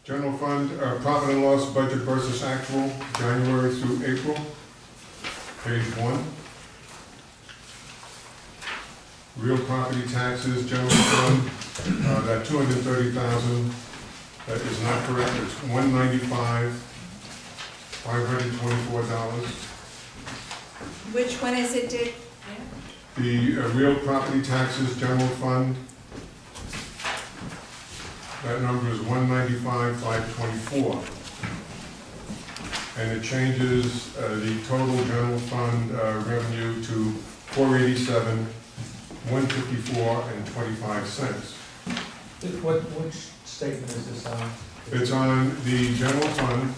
General fund, profit and loss budget versus actual, January through April, page 1. Real property taxes, general fund, that 230,000, that is not correct, it's 195, $524. Which one is it, Dick? The real property taxes, general fund, that number is 195,524. And it changes the total general fund revenue to 487, 154 and 25 cents. Which statement is this on? It's on the general fund,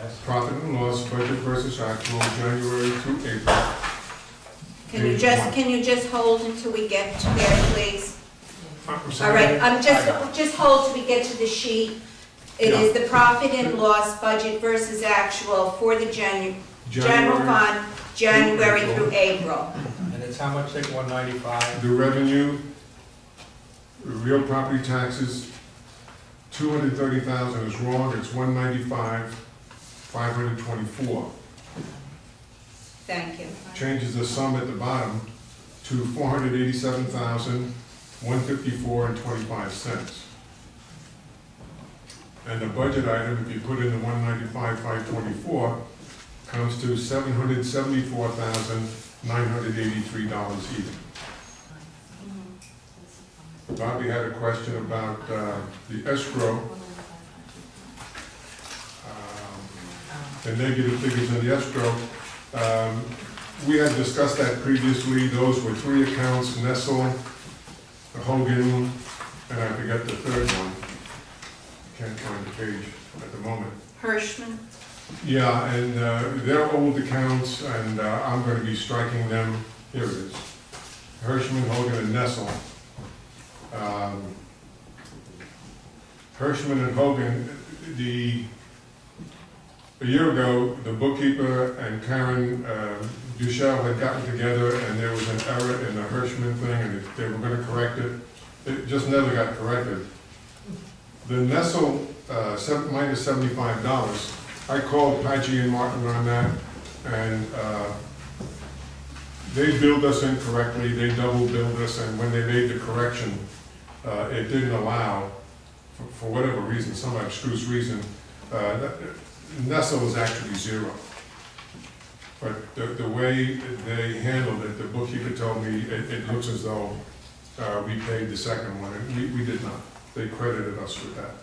Yes. profit and loss, budget versus actual, January through April. Can you just hold until we get to there, please? I'm All sorry. right, just hold till we get to the sheet. It is the profit and loss budget versus actual for the general fund, January through April. And it's how much, like 195? The revenue, real property taxes, 230,000 is wrong, it's 195, 524. Thank you. Changes the sum at the bottom to 487,000, 154 and 25 cents. And the budget item, if you put in the 195, 524, comes to $774,983 even. Bobby had a question about the escrow. The negative figures in the escrow. We had discussed that previously. Those were 3 accounts, Nessel, Hogan, and I forget the third one. Can't find the page at the moment. Hirschman? Yeah, and they're old accounts, and I'm going to be striking them. Here it is. Hirschman, Hogan, and Nessel. Hirschman and Hogan, a year ago, the bookkeeper and Karen Duchel had gotten together, and there was an error in the Hirschman thing, and they were going to correct it. It just never got corrected. The Nessel minus $75, I called Pachi and Martin on that, and they billed us incorrectly, they double billed us, and when they made the correction, it didn't allow, for whatever reason, some abstruse reason, Nessel was actually 0. But the way they handled it, the bookkeeper told me it looks as though we paid the second one, and we did not. They credited us with that.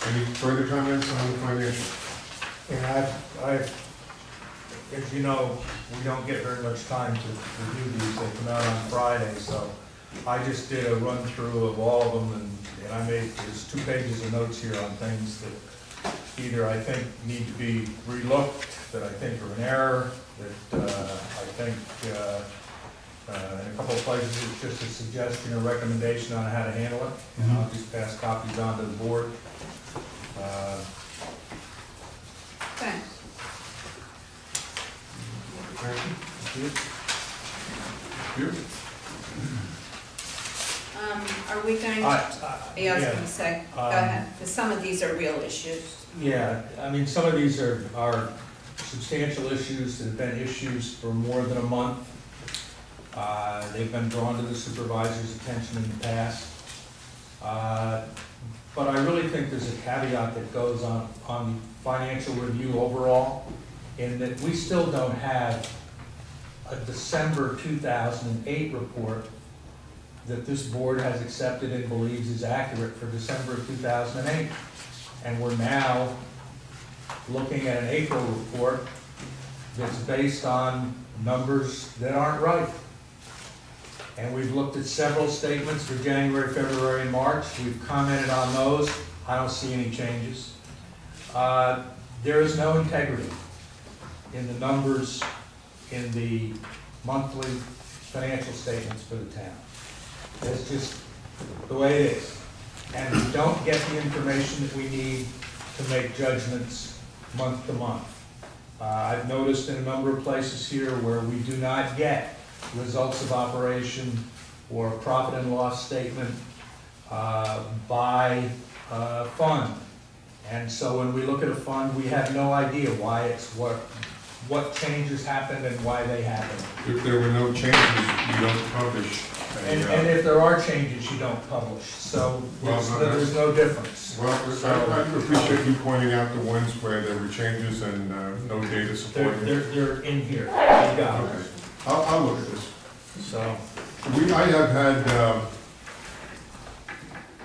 Any further comments on the financial? And as you know, we don't get very much time to review these. They come out on Friday, so I just did a run through of all of them, and there's 2 pages of notes here on things that either I think need to be relooked, that I think are an error, that I think in a couple of places it's just a suggestion or recommendation on how to handle it, and I'll just pass copies on to the board. Thanks. Thank you. Are we going to, I was going to say, go ahead, because some of these are real issues. Yeah, I mean, some of these are substantial issues that have been issues for more than a month. They've been drawn to the supervisor's attention in the past. But I really think there's a caveat that goes on financial review overall, in that we still don't have a December 2008 report that this board has accepted and believes is accurate for December of 2008. And we're now looking at an April report that's based on numbers that aren't right. And we've looked at several statements for January, February, and March. We've commented on those. I don't see any changes. There is no integrity in the numbers in the monthly financial statements for the town. That's just the way it is. And we don't get the information that we need to make judgments month to month. I've noticed in a number of places here where we do not get results of operation or profit and loss statement by fund. And so when we look at a fund, we have no idea why it's what changes happened and why they happened. If there were no changes, you don't publish. And if there are changes, you don't publish. So Well, there's no difference. Well, I do appreciate you pointing out the ones where there were changes and no data supporting it. They're in here. You got Okay, it. I'll look at this. So, I have had,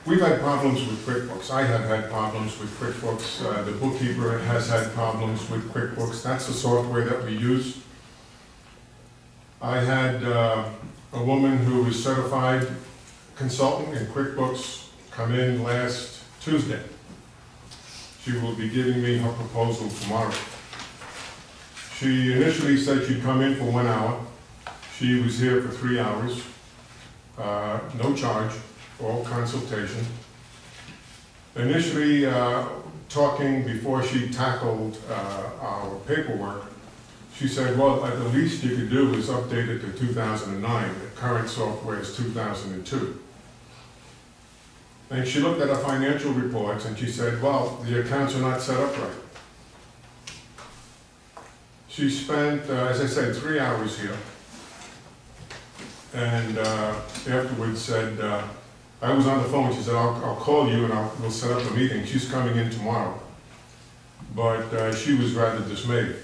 we've had problems with QuickBooks. I have had problems with QuickBooks. The bookkeeper has had problems with QuickBooks. That's the software that we use. I had a woman who is certified consultant in QuickBooks come in last Tuesday. She will be giving me her proposal tomorrow. She initially said she'd come in for 1 hour. She was here for 3 hours, no charge, all consultation. Initially, talking before she tackled our paperwork, she said, well, at the least you could do is update it to 2009. The current software is 2002. And she looked at our financial reports and she said, well, the accounts are not set up right. She spent, as I said, 3 hours here. And afterwards said, I was on the phone, she said, I'll call you and we'll set up a meeting. She's coming in tomorrow. But she was rather dismayed.